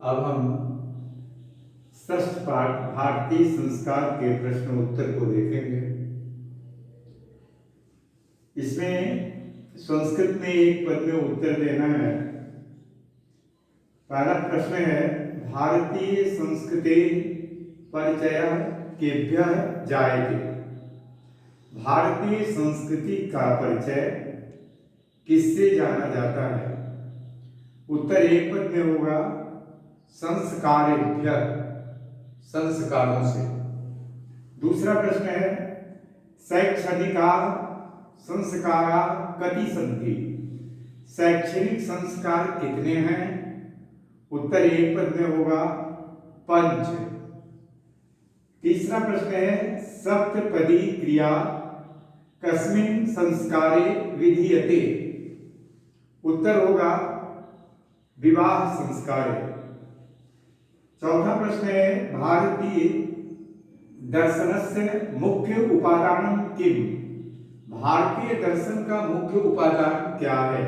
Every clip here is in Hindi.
अब हम षष्ठ पाठ भारतीय संस्कार के प्रश्न उत्तर को देखेंगे। इसमें संस्कृत में एक पद में उत्तर देना है। पहला प्रश्न है, भारतीय संस्कृति परिचय केभ्यः जायते। भारतीय संस्कृति का परिचय किससे जाना जाता है? उत्तर एक पद में होगा, संस्कारेभ्यः, संस्कारों से। दूसरा प्रश्न है, शैक्षणिका संस्कारा कति सन्ति। शैक्षणिक संस्कार कितने हैं? उत्तर एक पद में होगा, पंच। तीसरा प्रश्न है, सप्तपदी क्रिया कस्मिन् संस्कारे विधीयते। उत्तर होगा, विवाह संस्कारे। चौथा प्रश्न है, भारतीय दर्शनस्य मुख्य उपादान किम। भारतीय दर्शन का मुख्य उपादान क्या है?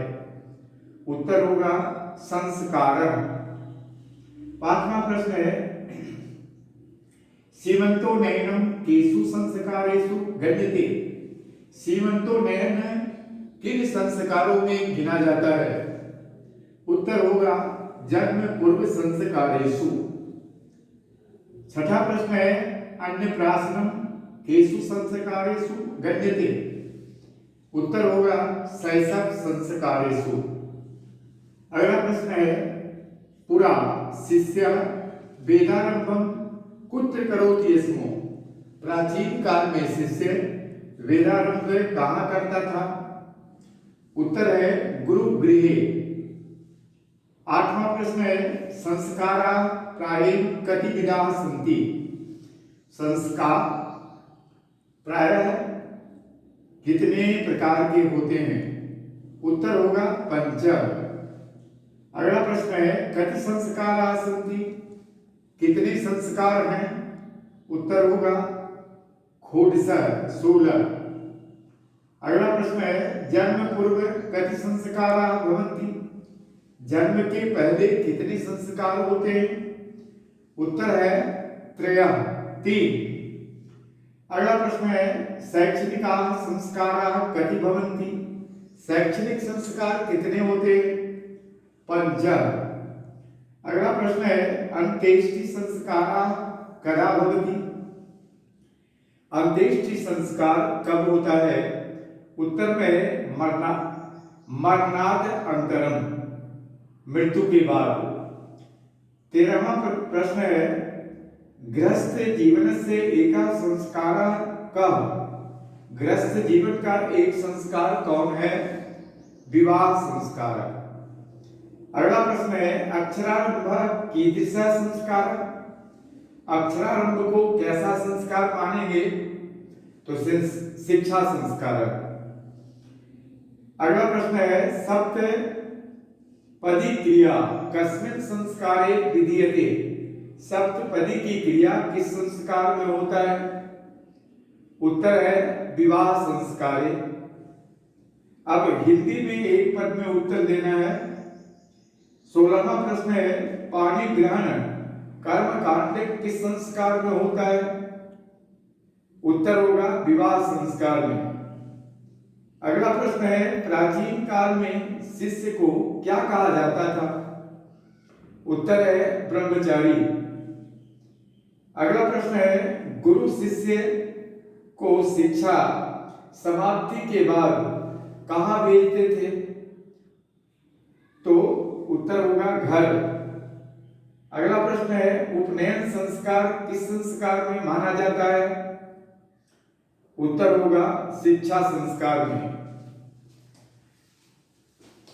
उत्तर होगा, संस्कारः। पांचवा प्रश्न है, सीमंतो नयनम केषु संस्कारेषु गण्यते। सीमंतो नयन किन संस्कारों में गिना जाता है? उत्तर होगा, जन्म पूर्व संस्कारेषु। छठा प्रश्न है, अन्नप्राशनम केषु संस्कारेषु गण्यते। उत्तर होगा, शैशव संस्कारेषु। अगला प्रश्न है, पुरा शिष्य वेदारंभम कुत्र करोति स्म। प्राचीन काल में शिष्य वेदारंभ कहाँ करता था? उत्तर है, गुरुगृहे। आठवां प्रश्न है, संस्कारा प्रायेण कति विधाः सन्ति। संस्कार प्रायः कितने प्रकार के होते हैं? उत्तर होगा, पंच। अगला प्रश्न है, कति संस्काराः सन्ति। कितने संस्कार हैं? उत्तर होगा, षोडश, 16। अगला प्रश्न है, जन्म पूर्व कति संस्काराः भवन्ति। जन्म के पहले कितने संस्कार होते हैं? उत्तर है, त्रयः, 3। अगला प्रश्न है, शैक्षणिकाः संस्काराः कति भवन्ति। शैक्षणिक संस्कार कितने होते हैं? 5। अगला प्रश्न है, अंत्येष्टि संस्काराः कदा भवति। अंत्येष्टि संस्कार कब होता है? उत्तर में मरणाद अंतरम, मृत्यु के बाद। 13वां प्रश्न है, गृहस्थ जीवन से एका संस्कार कब। गृहस्थ जीवन का एक संस्कार कौन है? विवाह संस्कार। अगला प्रश्न है, अक्षरारंभ कीदृश संस्कार। अक्षरारंभ को कैसा संस्कार मानेंगे? तो शिक्षा संस्कार। अगला प्रश्न है, सप्तपदी क्रिया कस्मिन् संस्कारे विधीयते। सप्तपदी की क्रिया किस संस्कार में होता है? उत्तर है, विवाह संस्कारे। अब हिंदी में एक पद में उत्तर देना है। 16वां प्रश्न है, पाणी ग्रहण कर्म कांड किस संस्कार में होता है? उत्तर होगा, विवाह संस्कार में। अगला प्रश्न है, प्राचीन काल में शिष्य को क्या कहा जाता था? उत्तर है, ब्रह्मचारी। अगला प्रश्न है, गुरु शिष्य को शिक्षा समाप्ति के बाद कहाँ भेजते थे? तो उत्तर होगा, घर। अगला प्रश्न है, उपनयन संस्कार किस संस्कार में माना जाता है? उत्तर होगा, शिक्षा संस्कार में।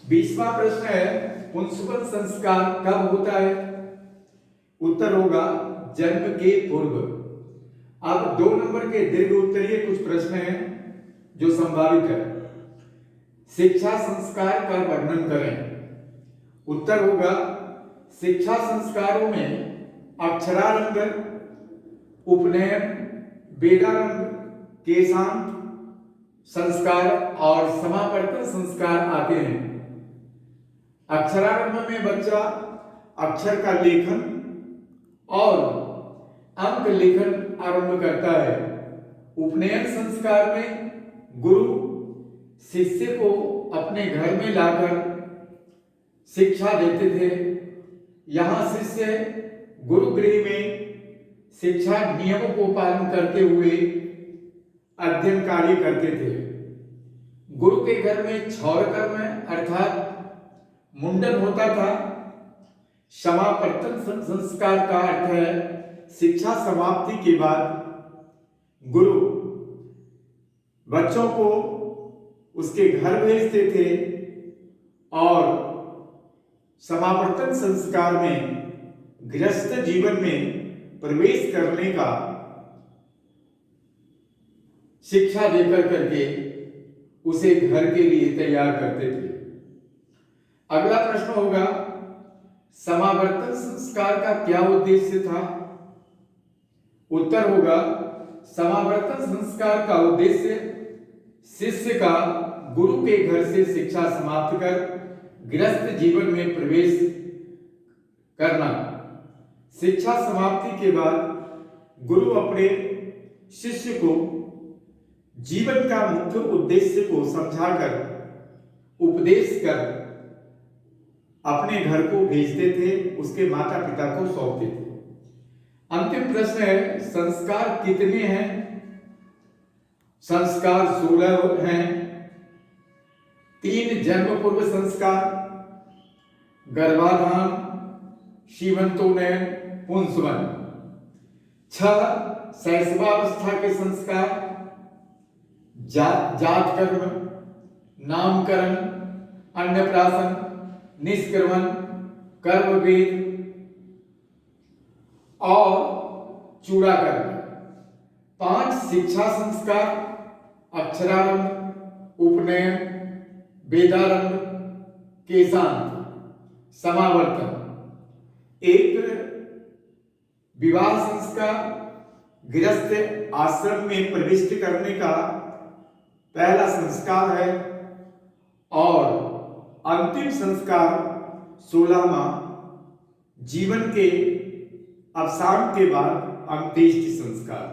20वां प्रश्न है, पुंसवन संस्कार कब होता है? उत्तर होगा, जन्म के पूर्व। अब 2 नंबर के दीर्घ उत्तरीय कुछ प्रश्न हैं जो संभावित है। शिक्षा संस्कार का वर्णन करें। उत्तर होगा, शिक्षा संस्कारों में अक्षरारंभ, उपनयन, वेदारंभ, केशांत संस्कार और समावर्तन संस्कार आते हैं। अक्षरारंभ में बच्चा अक्षर का लेखन और अंक लेखन आरंभ करता है। उपनयन संस्कार में गुरु शिष्य को अपने घर में लाकर शिक्षा देते थे। यहाँ शिष्य गुरुगृह में शिक्षा नियमों को पालन करते हुए अध्ययन कार्य करते थे। गुरु के घर में क्षौर कर्म अर्थात मुंडन होता था। समावर्तन संस्कार का अर्थ है शिक्षा समाप्ति के बाद गुरु बच्चों को उसके घर भेजते थे और समावर्तन संस्कार में गृहस्थ जीवन में प्रवेश करने का शिक्षा देकर करके उसे घर के लिए तैयार करते थे। अगला प्रश्न होगा, समावर्तन संस्कार का क्या उद्देश्य था? उत्तर होगा, समावर्तन संस्कार का उद्देश्य शिष्य का गुरु के घर से शिक्षा समाप्त कर गृहस्थ जीवन में प्रवेश करना। शिक्षा समाप्ति के बाद गुरु अपने शिष्य को जीवन का मुख्य उद्देश्य को समझाकर उपदेश कर अपने घर को भेजते थे, उसके माता पिता को सौंपते थे। अंतिम प्रश्न है, संस्कार कितने हैं? संस्कार 16 हैं। 3 जन्म पूर्व संस्कार, गर्भाधान, सीमंतोन्नयन, पुंसवन। 6 शैशवावस्था के संस्कार, जात कर्म, नामकरण, अन्नप्राशन, निष्क्रमण, कर्मवेद और चूड़ाकर्म। 5 शिक्षा संस्कार, अक्षरारंभ, उपनयन, वेदारंभ, केशांत, समावर्तन। 1 विवाह संस्कार, गृहस्थ आश्रम में प्रविष्ट करने का पहला संस्कार है और अंतिम संस्कार 16वां जीवन के अवसान के बाद अंत्येष्टि संस्कार।